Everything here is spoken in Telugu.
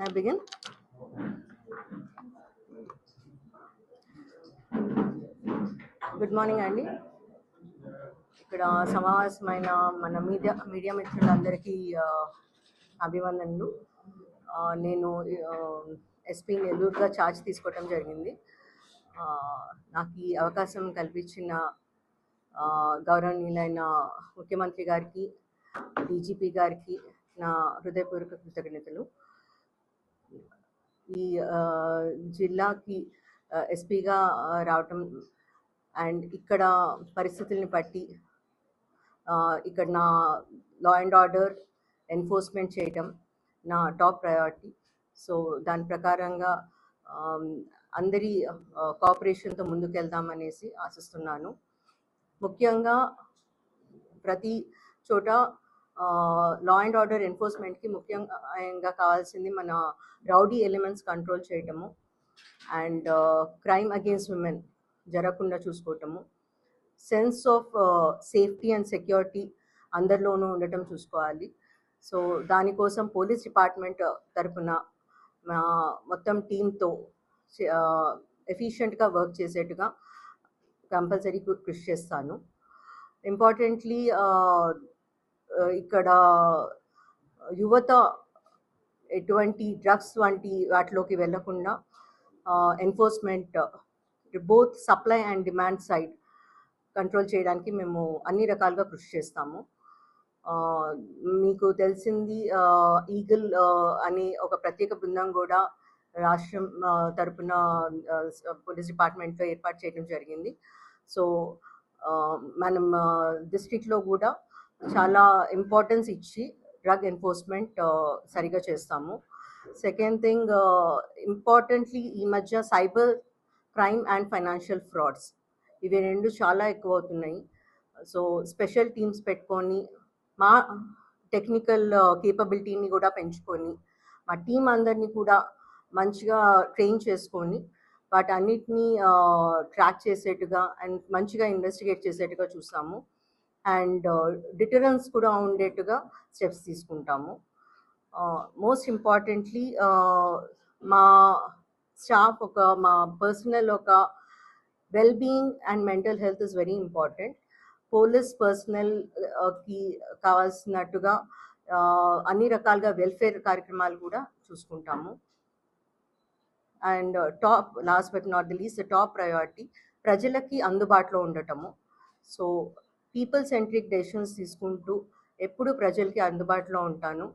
May I begin? Good morning అండి. ఇక్కడ సమావేశమైన మన మీడియా మిత్రులందరికీ అభివందనలు. నేను ఎస్పీ నెల్లూరుగా ఛార్జ్ తీసుకోవటం జరిగింది. నాకు ఈ అవకాశం కల్పించిన గౌరవనీయులైన ముఖ్యమంత్రి గారికి, డీజీపీ గారికి నా హృదయపూర్వక కృతజ్ఞతలు. ఈ జిల్లాకి ఎస్పీగా రావటం అండ్ ఇక్కడ పరిస్థితుల్ని బట్టి ఇక్కడ నా లా అండ్ ఆర్డర్ ఎన్ఫోర్స్మెంట్ చేయటం నా టాప్ ప్రయారిటీ. సో దాని ప్రకారంగా అందరి కోఆపరేషన్తో ముందుకెళ్దామనేసి ఆశిస్తున్నాను. ముఖ్యంగా ప్రతి చోట లా అండ్ ఆర్డర్ ఎన్ఫోర్స్మెంట్కి ముఖ్యంగా కావాల్సింది మన రౌడీ ఎలిమెంట్స్ కంట్రోల్ చేయటము అండ్ క్రైమ్ అగేన్స్ట్ విమెన్ జరగకుండా చూసుకోవటము, sense of safety and security అందరిలోనూ ఉండటం చూసుకోవాలి. సో దానికోసం పోలీస్ డిపార్ట్మెంట్ తరఫున మొత్తం టీంతో ఎఫిషియెంట్గా వర్క్ చేసేట్టుగా కంపల్సరీ కృషి చేస్తాను. ఇంపార్టెంట్లీ ఇక్కడ యువత ఎటువంటి డ్రగ్స్ వంటి వాటిలోకి వెళ్ళకుండా enforcement both supply and demand side control చేయడానికి మేము అన్ని రకాలుగా కృషి చేస్తాము. మీకు తెలిసింది ఈగల్ అనే ఒక ప్రత్యేక బృందం కూడా రాష్ట్రం తరపున పోలీస్ డిపార్ట్మెంట్లో ఏర్పాటు చేయడం జరిగింది. సో మనం డిస్ట్రిక్ట్లో కూడా చాలా ఇంపార్టెన్స్ ఇచ్చి డ్రగ్ ఎన్ఫోర్స్మెంట్ సరిగా చేస్తాము. సెకండ్ థింగ్, ఇంపార్టెంట్లీ ఈ మధ్య cyber crime and financial frauds ఇవి రెండు చాలా ఎక్కువ అవుతున్నాయి. సో స్పెషల్ టీమ్స్ పెట్టుకొని మా టెక్నికల్ కేపబిలిటీని కూడా పెంచుకొని మా టీం అందరినీ కూడా మంచిగా ట్రైన్ చేసుకొని వాటన్నిటినీ ట్రాక్ చేసేట్టుగా అండ్ మంచిగా ఇన్వెస్టిగేట్ చేసేట్టుగా చూస్తాము అండ్ డిటరెన్స్ కూడా ఉండేట్టుగా స్టెప్స్ తీసుకుంటాము. మోస్ట్ ఇంపార్టెంట్లీ మా స్టాఫ్ మా పర్సనల్ ఒక wellbeing and mental health is very important. Police పర్సనల్కి కావాల్సినట్టుగా అన్ని రకాలుగా వెల్ఫేర్ కార్యక్రమాలు కూడా చూసుకుంటాము. And last but not the least, top priority ప్రజలకి అందుబాటులో ఉండటము. సో పీపుల్ సెంట్రిక్ డెసిషన్స్ తీసుకుంటూ ఎప్పుడు ప్రజలకి అందుబాటులో ఉంటాను.